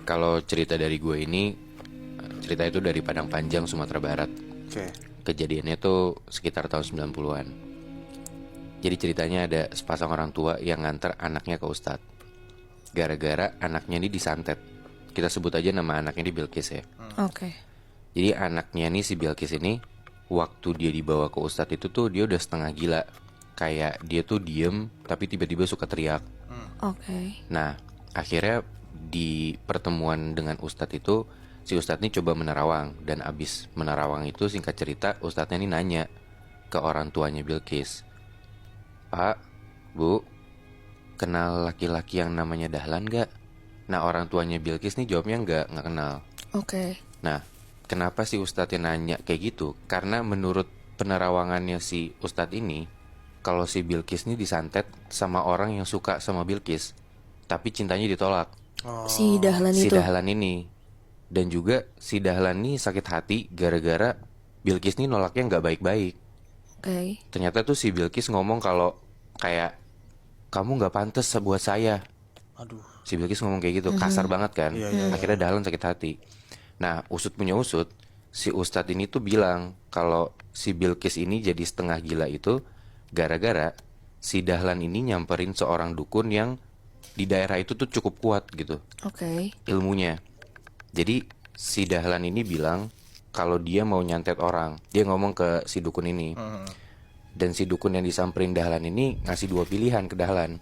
Kalau cerita dari gue ini, cerita itu dari Padang Panjang, Sumatera Barat. Oke. Kejadiannya tuh sekitar tahun 90-an. Jadi ceritanya ada sepasang orang tua yang nganter anaknya ke ustadz. Gara-gara anaknya ini disantet. Kita sebut aja nama anaknya ini Bilkis ya. Oke. Jadi anaknya nih si Bilkis ini, waktu dia dibawa ke ustadz itu tuh dia udah setengah gila. Kayak dia tuh diem tapi tiba-tiba suka teriak. Oke. Nah, akhirnya di pertemuan dengan ustadz itu, si ustadz ini coba menerawang. Dan abis menerawang itu, singkat cerita, ustadznya ini nanya ke orang tuanya Bilkis, "Pak, Bu, kenal laki-laki yang namanya Dahlan gak?" Nah, orang tuanya Bilkis nih jawabnya nggak kenal. Oke. Nah, kenapa si ustadznya nanya kayak gitu? Karena menurut penerawangannya si ustadz ini, kalau si Bilkis nih disantet sama orang yang suka sama Bilkis, tapi cintanya ditolak. Si Dahlan Si itu. Dahlan ini. Dan juga si Dahlan nih sakit hati gara-gara Bilkis nih nolaknya nggak baik-baik. Oke. Ternyata tuh si Bilkis ngomong kalau kayak, "Kamu nggak pantas buat saya." Aduh. Si Bilkis ngomong kayak gitu, kasar banget kan. Iya, iya, iya. Akhirnya Dahlan sakit hati. Nah, usut punya usut, si Ustadz ini tuh bilang kalau si Bilkis ini jadi setengah gila itu gara-gara si Dahlan ini nyamperin seorang dukun yang di daerah itu tuh cukup kuat gitu Oke. ilmunya. Jadi si Dahlan ini bilang kalau dia mau nyantet orang. Dia ngomong ke si dukun ini. Dan si dukun yang disamperin Dahlan ini ngasih dua pilihan ke Dahlan.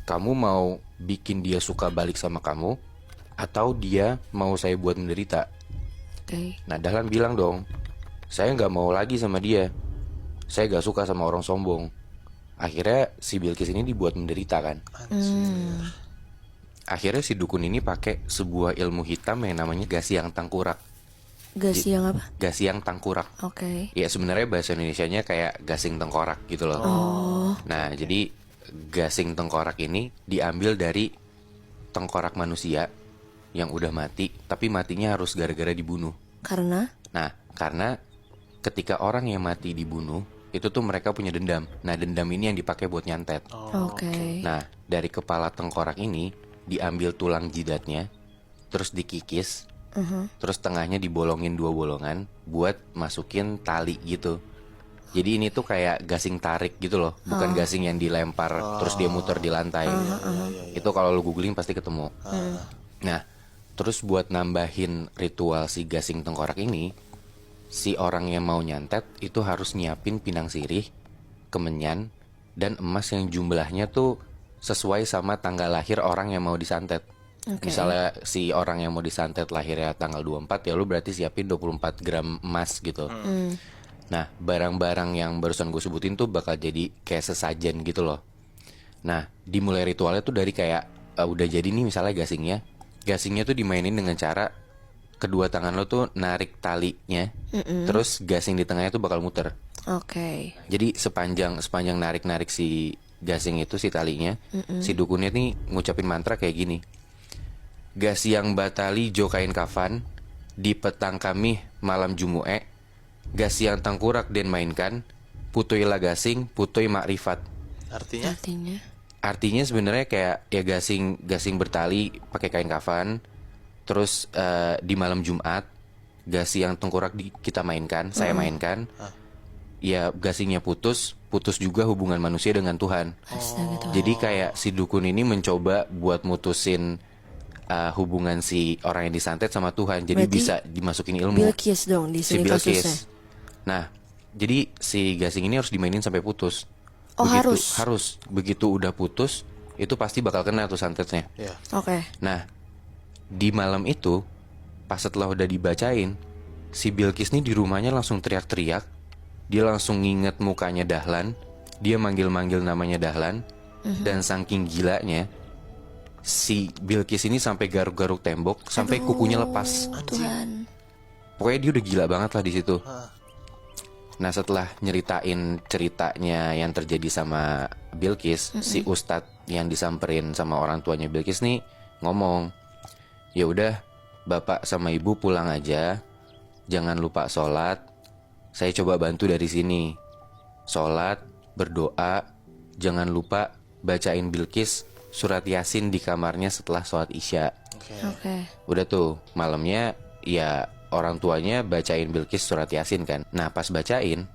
Kamu mau bikin dia suka balik sama kamu, atau dia mau saya buat menderita? Oke. Nah, Dahlan bilang dong, saya nggak mau lagi sama dia. Saya nggak suka sama orang sombong. Akhirnya si Bilkis ini dibuat menderita kan. Akhirnya si dukun ini pakai sebuah ilmu hitam yang namanya Gasiang Tangkurak. Gas yang apa? Gasiang Tangkurak. Oke. Ya sebenarnya bahasa Indonesianya kayak gasing tengkorak gitu loh. Nah, jadi gasing tengkorak ini diambil dari tengkorak manusia yang udah mati, tapi matinya harus gara-gara dibunuh. Karena? Nah, karena ketika orang yang mati dibunuh, itu tuh mereka punya dendam. Nah, dendam ini yang dipakai buat nyantet. Oke. Nah, dari kepala tengkorak ini diambil tulang jidatnya, terus dikikis, terus tengahnya dibolongin 2 bolongan buat masukin tali gitu. Jadi ini tuh kayak gasing tarik gitu loh, bukan gasing yang dilempar terus dia muter di lantai. Itu kalau lu googling pasti ketemu. Nah, terus buat nambahin ritual si gasing tengkorak ini, si orang yang mau nyantet itu harus nyiapin pinang sirih, kemenyan, dan emas yang jumlahnya tuh sesuai sama tanggal lahir orang yang mau disantet. Misalnya si orang yang mau disantet lahirnya tanggal 24, ya lu berarti siapin 24 gram emas gitu. Nah, barang-barang yang barusan gue sebutin tuh bakal jadi kayak sesajen gitu loh. Nah, dimulai ritualnya tuh dari kayak udah jadi nih misalnya gasingnya. Gasingnya tuh dimainin dengan cara kedua tangan lo tuh narik talinya, terus gasing di tengahnya tuh bakal muter. Oke. Jadi sepanjang narik-narik si gasing itu, si talinya, si dukunnya nih ngucapin mantra kayak gini. Gasiang batali jo kain kafan, di petang kami malam jumu'e, gasiang tangkurak den mainkan, putui lagasing, putui makrifat. Artinya? Artinya? Artinya sebenarnya kayak ya gasing bertali pakai kain kafan, terus di malam Jumat gasiang tengkorak kita mainkan, saya mainkan. Ya gasingnya putus juga hubungan manusia dengan Tuhan. Astaga tuh. Jadi kayak si dukun ini mencoba buat mutusin hubungan si orang yang disantet sama Tuhan. Jadi Berarti bisa dimasukin ilmu. Bilkis dong di Si sini kasusnya. Bilkis. Nah, jadi si gasing ini harus dimainin sampai putus. Oh, Harus. Begitu udah putus, itu pasti bakal kena tuh santetnya. Ya. Oke. Nah, di malam itu, pas setelah udah dibacain, si Bilkis nih di rumahnya langsung teriak-teriak. Dia langsung nginget mukanya Dahlan. Dia manggil-manggil namanya Dahlan. Dan saking gilanya, si Bilkis ini sampai garuk-garuk tembok, sampai kukunya lepas. Tuhan. Pokoknya dia udah gila banget lah di situ. Nah, setelah nyeritain ceritanya yang terjadi sama Bilkis, si Ustadz yang disamperin sama orang tuanya Bilkis nih ngomong, "Ya udah, Bapak sama Ibu pulang aja. Jangan lupa sholat. Saya coba bantu dari sini. Sholat, berdoa, jangan lupa bacain Bilkis surat Yasin di kamarnya setelah sholat Isya. Oke. Udah tuh malamnya ya orang tuanya bacain Bilqis surat Yasin kan. Nah pas bacain,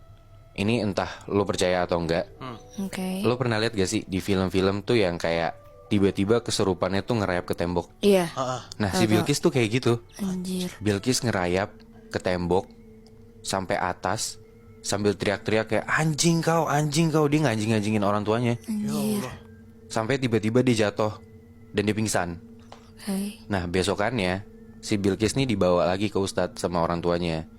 ini entah lo percaya atau enggak, Oke. lo pernah lihat gak sih di film-film tuh yang kayak tiba-tiba kesurupannya tuh ngerayap ke tembok. Iya. Nah si Bilqis tuh kayak gitu. Anjir. Bilqis ngerayap ke tembok sampai atas sambil teriak-teriak kayak anjing kau, dia nganjing-nganjingin orang tuanya. Anjir. Sampai tiba-tiba dia jatuh dan dia pingsan. Oke. Nah besokannya si Bilqis nih dibawa lagi ke Ustadz sama orang tuanya.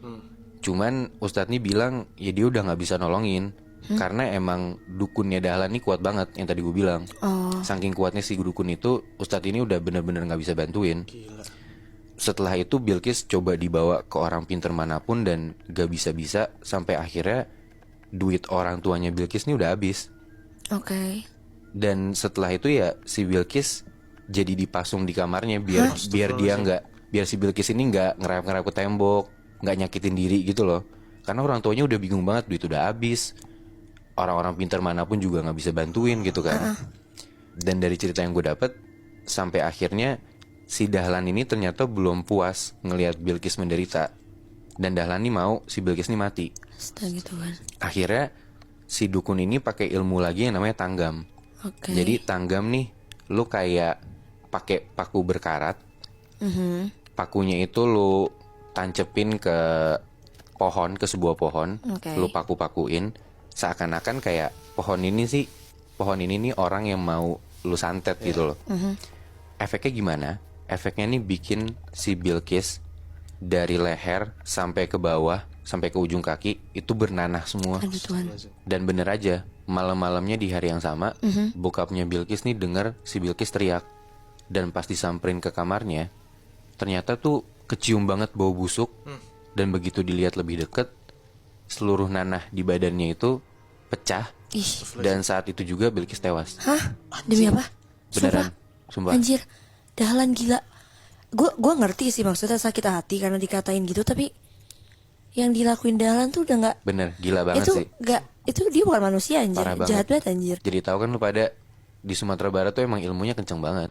Cuman Ustadz nih bilang ya dia udah nggak bisa nolongin karena emang dukunnya Dahlan nih kuat banget yang tadi gue bilang. Oh. Saking kuatnya si dukun itu, Ustadz ini udah bener-bener nggak bisa bantuin. Setelah itu Bilqis coba dibawa ke orang pinter manapun dan gak bisa-bisa sampai akhirnya duit orang tuanya Bilqis nih udah habis. Oke. Dan setelah itu ya si Bilqis jadi dipasung di kamarnya biar biar si Bilqis ini nggak ngerayap-ngerayap ke tembok, nggak nyakitin diri gitu loh. Karena orang tuanya udah bingung banget, duit udah habis, orang-orang pintar manapun juga nggak bisa bantuin gitu kan. Dan dari cerita yang gue dapet, sampai akhirnya si Dahlan ini ternyata belum puas ngelihat Bilqis menderita, dan Dahlan nih mau si Bilqis nih mati. Astaga Tuhan. Akhirnya si dukun ini pakai ilmu lagi yang namanya tanggam. Oke. Jadi tanggam nih, lu kayak pakai paku berkarat. Pakunya itu lu tancepin ke pohon, ke sebuah pohon. Oke. Lu paku-pakuin, seakan-akan kayak pohon ini nih orang yang mau lu santet gitu loh. Efeknya gimana? Efeknya nih bikin si Bilqis dari leher sampai ke bawah, sampai ke ujung kaki itu bernanah semua. Aduh Tuhan. Dan bener aja, malam-malamnya di hari yang sama, bokapnya Bilqis nih denger si Bilqis teriak. Dan pas disamperin ke kamarnya, ternyata tuh kecium banget bau busuk. Dan begitu dilihat lebih deket, seluruh nanah di badannya itu pecah. Ih. Dan saat itu juga Bilqis tewas. Hah? Demi apa? Beneran, sumpah. Anjir. Dahlan gila. Gue ngerti sih maksudnya sakit hati karena dikatain gitu, tapi yang dilakuin Dahlan tuh udah nggak. Bener, gila banget Itu sih. nggak. Itu dia bukan manusia anjir. Parah banget. Jahat banget anjir. Jadi tahu kan lu pada di Sumatera Barat tuh emang ilmunya kenceng banget.